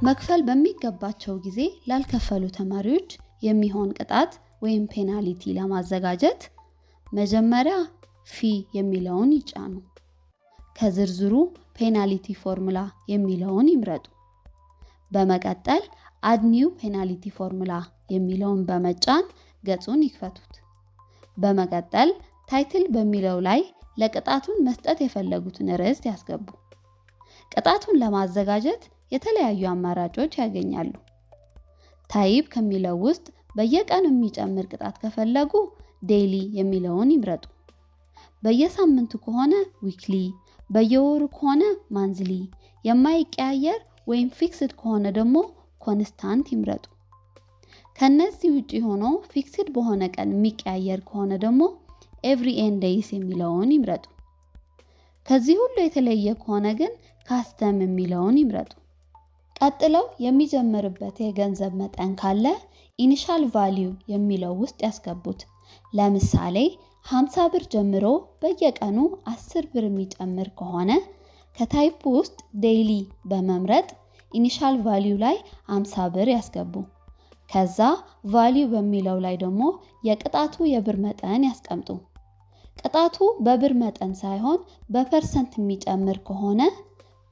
መክፈል በሚገባቸው ጊዜ ላልከፈሉ ተማሪዎች የሚሆን ቅጣት ወይም ፔናልቲ ለማዘጋጀት መጀመሪያ ፊ የሚለውን ይጫኑ። ከዝርዝሩ ፔናልቲ ፎርሙላ የሚለውን ይምረጡ። በመቀጠል አድ ኒው ፔናልቲ ፎርሙላ የሚለውን በመጫን ገጹን ይክፈቱት። በመቀጠል ታይትል በሚለው ላይ ለቅጣቱን መስጠት የፈለጉትን ርዕስ ያስገቡ። ቅጣቱን ለማዘጋጀት የተለያዩ አማራጮች ያገኛሉ። ታይፕ ከሚለው ውስጥ በየቀኑ የሚጨምር ቅጣት ከፈለጉ ዴይሊ የሚለውን ይምረጡ። በየሳምንቱ ከሆነ ዊክሊ፣ በየወሩ ከሆነ ማንዝሊ፣ የማይቀያየር ወይም ፊክስድ ከሆነ ደግሞ ኮንስታንት ይምረጡ። ከነዚህ ውጪ ሆኖ ፊክስድ በሆነ ቀን የሚቀያየር ከሆነ ደግሞ ኤቭሪ ኤን ዴይስ የሚለውን ይምረጡ። ከዚህ ሁሉ የተለየ ከሆነ ግን ካስተም የሚለውን ይምረጡ። ቀጥለው የሚጀምርበት የገንዘብ መጠን ካለ ኢኒሻል ቫልዩ የሚለው ውስጥ ያስገቡት። ለምሳሌ 50 ብር ጀምሮ በየቀኑ 10 ብር የሚጨምር ከሆነ ከታይፕ ውስጥ ዴይሊ በመምረጥ ኢኒሻል ቫልዩ ላይ 50 ብር ያስገቡ። ከዛ ቫልዩ በሚለው ላይ ደግሞ የቅጣቱ የብር መጠን ያስቀምጡ። ቅጣቱ በብር መጠን ሳይሆን በፐርሰንት የሚጨምር ከሆነ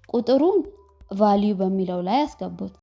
ቁጥሩን ቫልዩ በሚለው ላይ ያስገቡት።